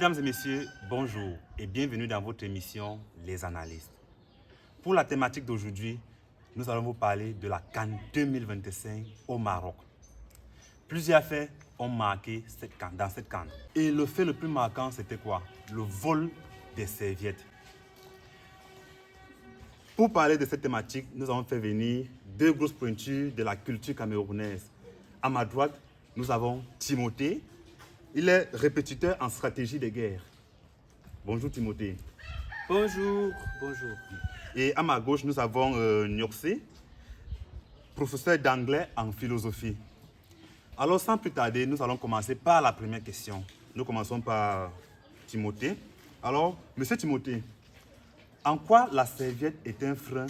Mesdames et messieurs, bonjour et bienvenue dans votre émission Les Analystes. Pour la thématique d'aujourd'hui, nous allons vous parler de la CAN 2025 au Maroc. Plusieurs faits ont marqué dans cette CAN. Et le fait le plus marquant, c'était quoi? Le vol des serviettes. Pour parler de cette thématique, nous avons fait venir deux grosses pointures de la culture camerounaise. À ma droite, nous avons Timothée. Il est répétiteur en stratégie de guerre. Bonjour Timothée. Bonjour, bonjour. Et à ma gauche, nous avons Nyoxé, professeur d'anglais en philosophie. Alors sans plus tarder, nous allons commencer par la première question. Nous commençons par Timothée. Alors, monsieur Timothée, en quoi la serviette est un frein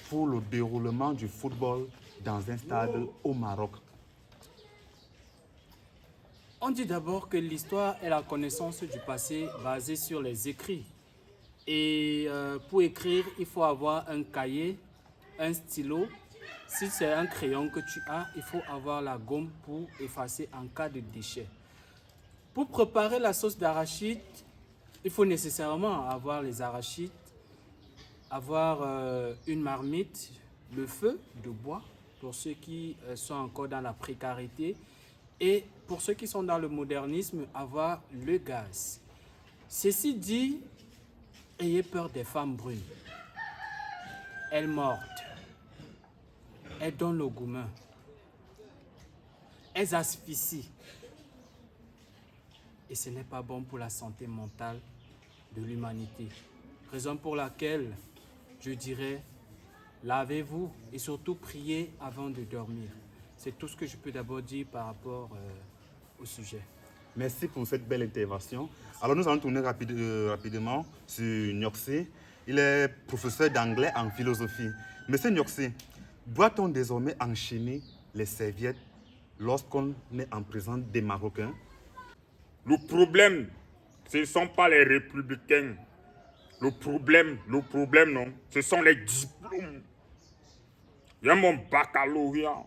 pour le déroulement du football dans un stade au Maroc? On dit d'abord que l'histoire est la connaissance du passé basée sur les écrits. Et pour écrire, il faut avoir un cahier, un stylo. Si c'est un crayon que tu as, il faut avoir la gomme pour effacer en cas de déchet. Pour préparer la sauce d'arachide, il faut nécessairement avoir les arachides, avoir une marmite, le feu de bois pour ceux qui sont encore dans la précarité. Et pour ceux qui sont dans le modernisme, avoir le gaz. Ceci dit, ayez peur des femmes brunes. Elles mordent. Elles donnent le gourmand. Elles asphyxient. Et ce n'est pas bon pour la santé mentale de l'humanité. Raison pour laquelle je dirais, lavez-vous et surtout priez avant de dormir. C'est tout ce que je peux d'abord dire par rapport au sujet. Merci pour cette belle intervention. Alors nous allons tourner rapidement sur Nyoxé. Il est professeur d'anglais en philosophie. Monsieur Nyoxé, doit-on désormais enchaîner les serviettes lorsqu'on est en présence des Marocains? Le problème, ce ne sont pas les républicains. Le problème, non, ce sont les diplômes. Il y a mon baccalauréat.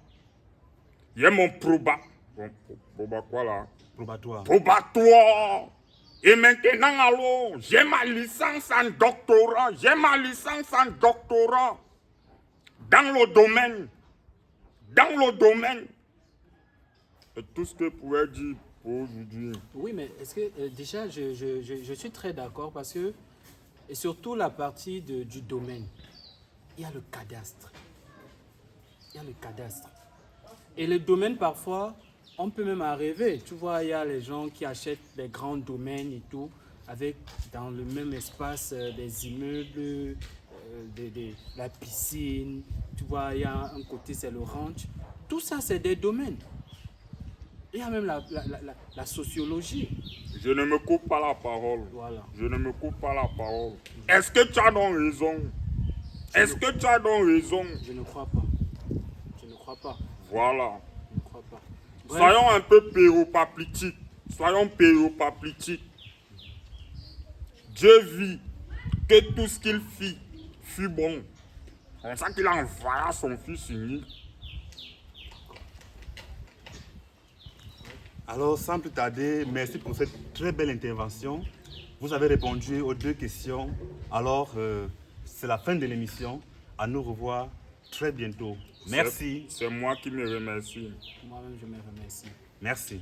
Il y a mon proba. Bon, proba quoi là? Probatoire. Probatoire. Et maintenant, alors, j'ai ma licence en doctorat. Dans le domaine. C'est tout ce que je pourrais dire pour aujourd'hui. Oui, mais est-ce que déjà, je suis très d'accord parce que, et surtout la partie du domaine, il y a le cadastre. Et le domaine, parfois, on peut même arriver. Tu vois, il y a les gens qui achètent des grands domaines et tout, avec dans le même espace des immeubles, la piscine. Tu vois, il y a un côté, c'est le ranch. Tout ça, c'est des domaines. Il y a même la sociologie. Je ne me coupe pas la parole. Voilà. Est-ce que tu as donc raison? Je ne crois pas. Voilà. Je ne crois pas. Bref, Soyons un peu péropaplétiques. Dieu vit que tout ce qu'il fit fut bon. C'est pour ça qu'il envoya son fils unique. Alors, sans plus tarder, merci pour cette très belle intervention. Vous avez répondu aux deux questions. Alors, c'est la fin de l'émission. À nous revoir très bientôt. Merci. C'est moi qui me remercie. moi-même, je me remercie. Merci.